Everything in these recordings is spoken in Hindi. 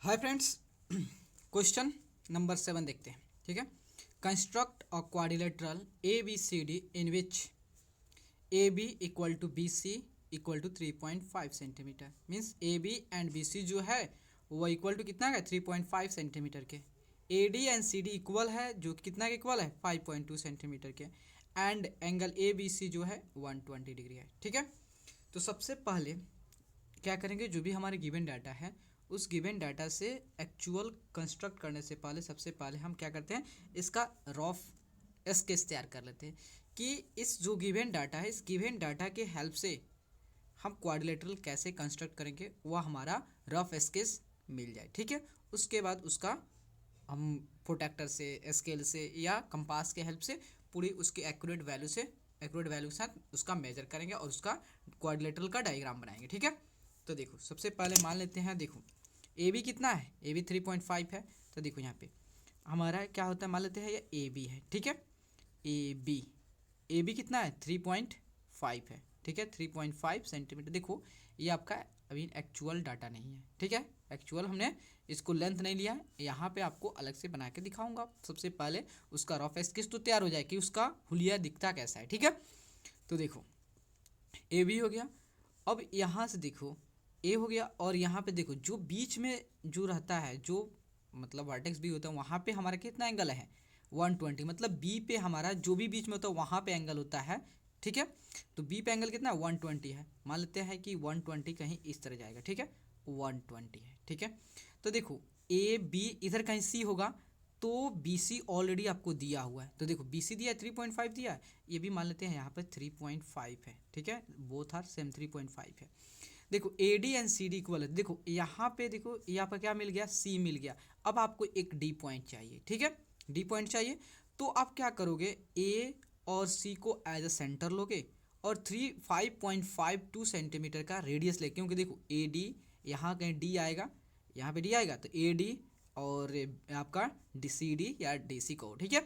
हाय फ्रेंड्स, क्वेश्चन नंबर 7 देखते हैं। ठीक है, construct a quadrilateral A B C D in which A B equal to B C equal to 3.5 centimetre. Means A B and B C जो है वो इक्वल टू कितना है 3.5 सेंटीमीटर के। A D and C D equal है जो कि कितना के इक्वल है 5.2 सेंटीमीटर के। And angle A B C जो है 120 डिग्री है। ठीक है, तो सबसे पहले क्या करेंगे, जो भी हमारे गिवन डाटा है उस गिवन डाटा से एक्चुअल कंस्ट्रक्ट करने से पहले सबसे पहले हम क्या करते हैं, इसका रफ स्केच तैयार कर लेते हैं कि इस जो गिवन डाटा है इस गिवन डाटा के हेल्प से हम क्वाड्रिलेटरल कैसे कंस्ट्रक्ट करेंगे वह हमारा रफ स्केच मिल जाए। ठीक है, उसके बाद उसका हम प्रोटेक्टर से, स्केल से या कंपास के हेल्प से पूरी उसकी एक्यूरेट वैल्यू के साथ उसका मेजर करेंगे और उसका क्वाड्रिलेटरल का डायग्राम बनाएंगे। ठीक है, तो देखो सबसे पहले मान लेते हैं, देखो ए बी कितना है, ए बी 3.5 है। तो देखो यहाँ पे हमारा क्या होता है, मान लेते हैं ये ए बी है। ठीक है, ए बी कितना है 3.5 है। ठीक है, 3.5 सेंटीमीटर। देखो ये आपका अभी एक्चुअल डाटा नहीं है। ठीक है, एक्चुअल हमने इसको लेंथ नहीं लिया है, यहाँ पे आपको अलग से बना के दिखाऊंगा। सबसे पहले उसका रफ स्केच तो तैयार हो जाए कि उसका हुलिया दिखता कैसा है। ठीक है, तो देखो ए बी हो गया। अब यहाँ से देखो ए हो गया और यहाँ पे देखो जो बीच में जो रहता है, जो मतलब वर्टेक्स बी होता है, वहाँ पे हमारा कितना एंगल है 120। मतलब बी पे हमारा जो भी बीच में होता है वहाँ पे एंगल होता है। ठीक है, तो बी पे एंगल कितना है 120 है। मान लेते हैं कि 120 कहीं इस तरह जाएगा। ठीक है, 120 है। ठीक है, तो देखो ए बी इधर कहीं सी होगा तो बी सी ऑलरेडी आपको दिया हुआ है। तो देखो बी सी दिया है 3.5 दिया है, ये भी मान लेते हैं यहाँ पर 3.5 है। ठीक है, बोथ आर सेम 3.5 है। देखो A D and C D equal है। देखो यहाँ पे देखो यहाँ पर क्या मिल गया, सी मिल गया। अब आपको एक डी पॉइंट चाहिए। ठीक है, डी पॉइंट चाहिए तो आप क्या करोगे, ए और सी को एज अ सेंटर लोगे और 5.52 सेंटीमीटर का रेडियस लेके, क्योंकि देखो ए डी यहाँ कहीं डी आएगा, यहाँ पे डी आएगा तो ए डी और आपका डी सी डी या डी सी को। ठीक है,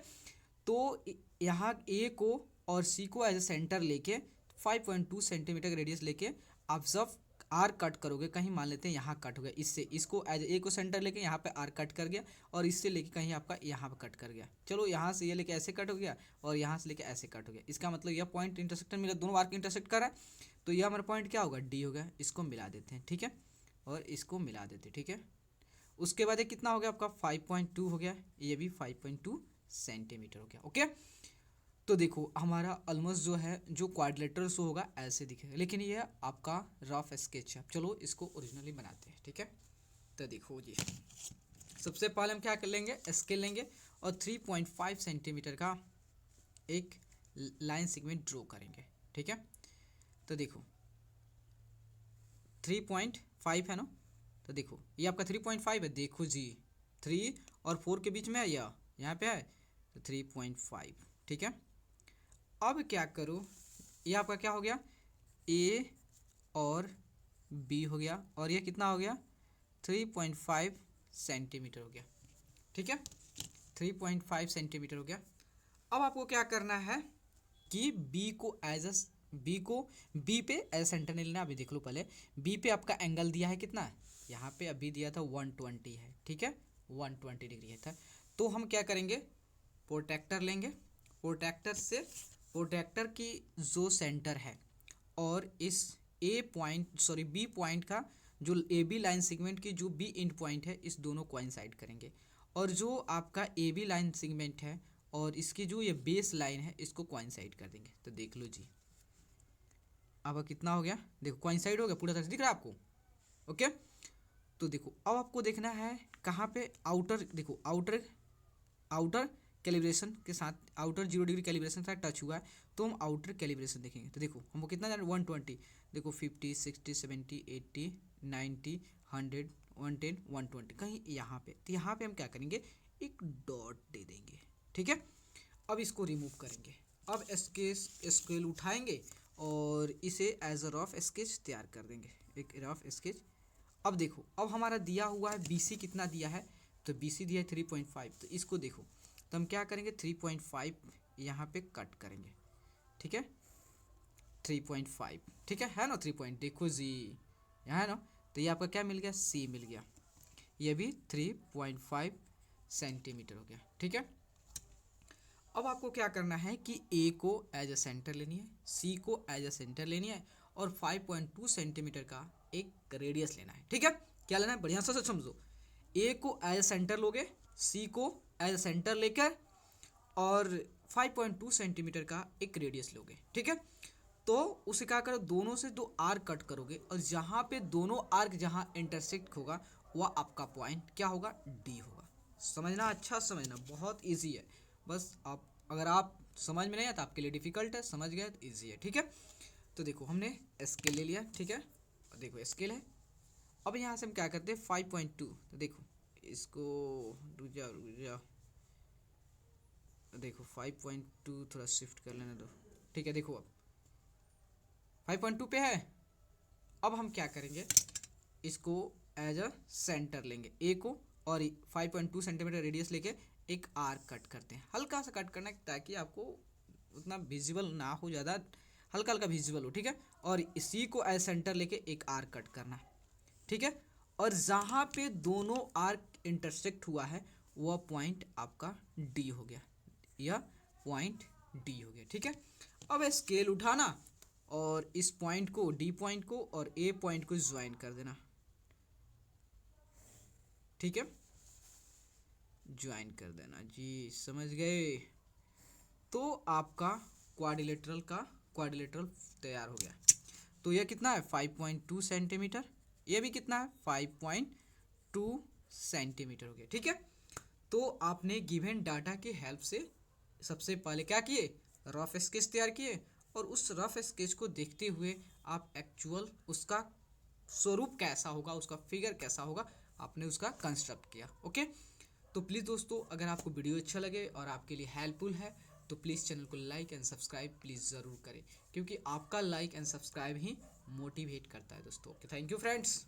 तो यहाँ ए को और सी को एज ए सेंटर लेके 5.2 सेंटीमीटर का रेडियस लेके आप जब आर कट करोगे, कहीं मान लेते हैं यहाँ कट हो गया, इससे इसको एज ए को सेंटर लेके यहाँ पे आर कट कर गया और इससे लेके कहीं आपका यहाँ पे कट कर गया। चलो यहाँ से ये लेके ऐसे कट हो गया और यहाँ से लेके ऐसे कट हो गया। इसका मतलब यह पॉइंट इंटरसेक्टर मिला, दोनों आर्क इंटरसेक्ट कर रहा है, तो यह हमारा पॉइंट क्या होगा डी होगा। इसको मिला देते हैं। ठीक है, और इसको मिला देते हैं। ठीक है, उसके बाद ये कितना हो गया आपका 5.2 हो गया, ये भी 5.2 सेंटीमीटर हो गया। ओके, तो देखो हमारा ऑलमोस्ट जो है जो क्वाड्रिलेटरल शो होगा ऐसे दिखेगा, लेकिन ये आपका रफ स्केच है। चलो इसको ओरिजिनली बनाते हैं। ठीक है, तो देखो जी सबसे पहले हम क्या कर लेंगे, स्केल लेंगे और 3.5 सेंटीमीटर का एक लाइन सेगमेंट ड्रॉ करेंगे। ठीक है, तो देखो 3.5 है ना, तो देखो ये आपका 3.5 है। देखो जी 3 और 4 के बीच में है, या यहाँ पे है तो 3.5। ठीक है, अब क्या करो, ये आपका क्या हो गया ए और बी हो गया और ये कितना हो गया 3.5 सेंटीमीटर हो गया। ठीक है, 3.5 सेंटीमीटर हो गया। अब आपको क्या करना है कि बी पे एज सेंटर नहीं लेना। अभी देख लो पहले बी पे आपका एंगल दिया है कितना है, यहाँ पे अभी दिया था 120 है। ठीक है, 120 डिग्री है था। तो हम क्या करेंगे, प्रोट्रैक्टर लेंगे, प्रोट्रैक्टर की जो सेंटर है और इस बी पॉइंट का जो ए बी लाइन सेगमेंट की जो बी एंड पॉइंट है, इस दोनों कोइंसाइड करेंगे। और जो आपका ए बी लाइन सेगमेंट है और इसकी जो ये बेस लाइन है इसको कोइंसाइड कर देंगे। तो देख लो जी अब कितना हो गया, देखो कोइंसाइड हो गया, पूरा तरह से दिख रहा है आपको। ओके, तो देखो अब आपको देखना है कहाँ पे आउटर, देखो आउटर कैलिब्रेशन के साथ, आउटर 0 डिग्री कैलिब्रेशन के साथ टच हुआ है तो हम आउटर कैलिब्रेशन देखेंगे। तो देखो हमको कितना जाना 120, देखो 50 60 70 80 90 100 110 120 कहीं यहाँ पे। तो यहाँ पे हम क्या करेंगे, एक डॉट दे देंगे। ठीक है, अब इसको रिमूव करेंगे। अब स्केल उठाएंगे और इसे एज अ रफ स्केच तैयार कर देंगे, एक रफ स्केच। अब देखो अब हमारा दिया हुआ है बी सी कितना दिया है, तो बी सी दिया है 3.5। तो इसको देखो तो हम क्या करेंगे 3.5 यहाँ पे कट करेंगे। ठीक है, 3.5 ठीक है ना 3 पॉइंट, देखो जी यहाँ है ना, तो ये आपका क्या मिल गया सी मिल गया। ये भी 3.5 सेंटीमीटर हो गया। ठीक है, अब आपको क्या करना है कि ए को एज अ सेंटर लेनी है, सी को एज अ सेंटर लेनी है और 5.2 सेंटीमीटर का एक रेडियस लेना है। ठीक है, क्या लेना है बढ़िया से समझो। ए को एज अ सेंटर लोगे, सी को एज अ सेंटर लेकर और 5.2 सेंटीमीटर का एक रेडियस लोगे। ठीक है, तो उसे क्या करो, दोनों से दो आर्क कट करोगे और जहाँ पे दोनों आर्क जहाँ इंटरसेक्ट होगा वह आपका पॉइंट क्या होगा, डी होगा। समझना, अच्छा समझना, बहुत इजी है। बस आप अगर आप समझ में नहीं आता आपके लिए डिफिकल्ट है, समझ गए तो ईजी है। ठीक है, तो देखो हमने स्केल ले लिया। ठीक है, देखो स्केल है। अब यहाँ से हम क्या करते हैं 5.2, तो देखो इसको रुक जाओ, देखो 5.2 थोड़ा शिफ्ट कर लेना दो। ठीक है, देखो अब 5.2 पे है। अब हम क्या करेंगे, इसको एज अ सेंटर लेंगे ए को और 5.2 सेंटीमीटर रेडियस लेके एक आर्क कट करते हैं। हल्का सा कट करना है ताकि आपको उतना विजिबल ना हो, ज़्यादा हल्का हल्का विजिबल हो। ठीक है, और इसी को एज सेंटर लेके एक आर्क कट करना है। ठीक है, और जहाँ पे दोनों आर्क इंटरसेक्ट हुआ है वह पॉइंट आपका डी हो गया, यह पॉइंट डी हो गया। ठीक है, अब स्केल उठाना और इस पॉइंट को, डी पॉइंट को और ए पॉइंट को ज्वाइन कर देना। ठीक है, ज्वाइन कर देना जी, समझ गए। तो आपका क्वाड्रिलेटरल तैयार हो गया। तो यह कितना है 5.2 सेंटीमीटर, यह भी कितना है 5.2 सेंटीमीटर हो गया। ठीक है, तो आपने गिवन डाटा की हेल्प से सबसे पहले क्या किए, रफ स्केच तैयार किए और उस रफ स्केच को देखते हुए आप एक्चुअल उसका स्वरूप कैसा होगा, उसका फिगर कैसा होगा, आपने उसका कंस्ट्रक्ट किया। ओके, तो प्लीज़ दोस्तों अगर आपको वीडियो अच्छा लगे और आपके लिए हेल्पफुल है तो प्लीज़ चैनल को लाइक एंड सब्सक्राइब प्लीज़ ज़रूर करें, क्योंकि आपका like and subscribe he motivate करता है दोस्तों। Okay, thank you friends.